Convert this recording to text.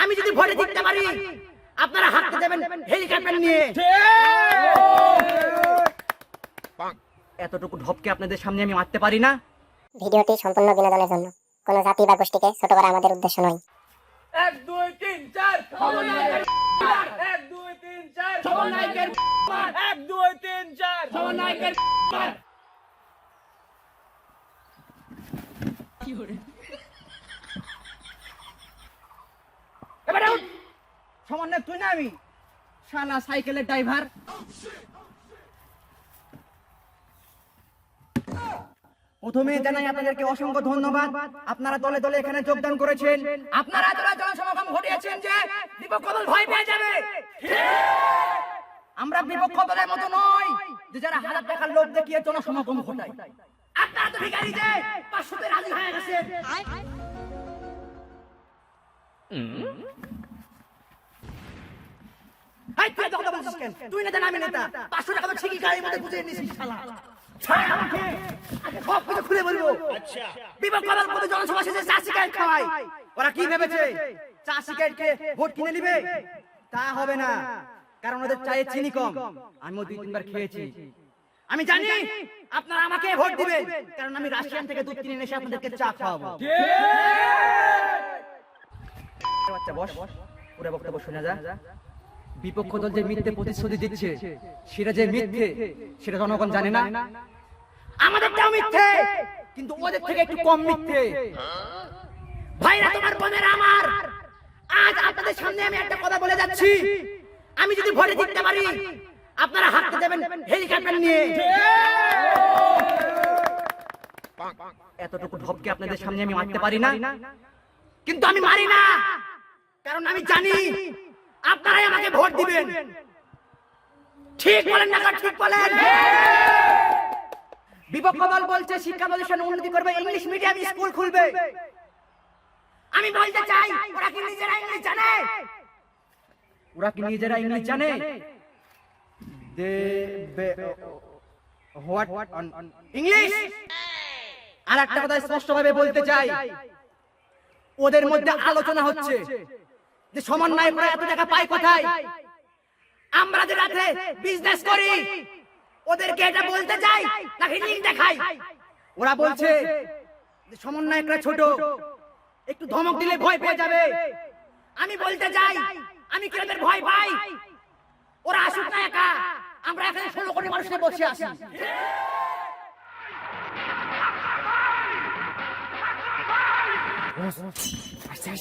আমি যদি ভোটে জিততে পারি আপনারা হাঁটতে দেবেন হেলিকপ্টার নিয়ে। এতটুকু ঢপকে আপনাদের সামনে আমি মারতে পারি না। ভিডিওটি সম্পূর্ণ বিনোদনের জন্য, কোনো জাতি বা গোষ্ঠীকে ছোট করা আমাদের উদ্দেশ্য নয়। 1 2 3 4 সমন্বয়কের 1 2 3 4 সমন্বয়কের 1 2 3 4 সমন্বয়কের কি হরে এবারে সমন্বয় তুই না আমি শালা সাইকেলের ড্রাইভার। প্রথমে জানাই আপনাদেরকে অসংখ্য ধন্যবাদ, আপনারা দলে দলে এখানে যোগদান করেছেন। আপনারা যারা জনসমাগম ঘটিয়েছেন যে বিপক্ষ দল ভয় পেয়ে যাবে, আমরা বিপক্ষ দলের মতো নয় যে যারা হাজার টাকার লোভ দেখিয়ে জনসমাগম ঘটায়। আপনারা তো ভিখারি যে 500 তে রাজি হয়ে গেছেন। এই তুই তো কথা বলছিস কেন? তুই নেতা না আমি নেতা। 500 টাকা তো ঠিকই গাড়ির মধ্যে গুজে নিছিস শালা। ছাড় আমাকে, আগে সব কিছু খুলে বলবো। আচ্ছা, বিপক্ষ দল কত জনসভা শেষে চা সিগারেট খাওয়ায়। ওরা কি ভেবেছে চা সিগারেটকে ভোট কিনে নিবে? তা হবে না, কারণ ওদের চায়ে চিনি কম। আমিও 2-3 বার খেয়েছি। আমি জানি আপনারা আমাকে ভোট দিবেন, কারণ আমি রাশিয়ান থেকে দুধ কিনে এসে আপনাদেরকে চা খাওয়াবো। বাচ্চা বস, পুরো বক্তব্য শোনা যা। বিপক্ষ দল যে মিথ্যে প্রতিশ্রুতি দিচ্ছে সেটা যে মিথ্যে সেটা জনগণ জানে না। আমাদেরটাও মিথ্যে, কিন্তু ওদের থেকে একটু কম মিথ্যে। ভাইরা তোমার বোনেরা আমার, আজ আপনাদের সামনে আমি একটা কথা বলে যাচ্ছি। আমি যদি ভোটে জিততে পারি আপনারা হাঁটতে দেবেন হেলিকপ্টার নিয়ে। এতটুকু ঢপকে আপনাদের সামনে আমি মারতে পারি না, কিন্তু আমি মারি না, কারণ আমি জানি আপনারাই আমাকে ভোট দিবেন। ঠিক বলেন না? ঠিক বলেন। বিপক্ষ দল বলছে শিক্ষা প্রতিষ্ঠান উন্নতি করবে, ইংলিশ মিডিয়াম স্কুল খুলবে। আমি বলতে চাই ওরা কি নিজেরা ইংলিশ জানে? ওরা কি নিজেরা ইংলিশ জানে? What English? আর একটা কথা স্পষ্টভাবে বলতে চাই, ওদের মধ্যে আলোচনা হচ্ছে যে সমন্বয়করা এত টাকা পায় কোথায়। আমরা যে রাতে বিজনেস করি ওদেরকে এটা বলতে চাই নাকি লিঙ্ক দেখাই? ওরা বলছে যে সমন্বয়করা ছোট, একটু ধমক দিলে ভয় পেয়ে যাবে। আমি বলতে চাই আমি কি ওদের ভয় পাই? ওরা আসুক না একা, আমরা এখানে 16 কোটি মানুষ নিয়ে বসে আছি। আচ্ছা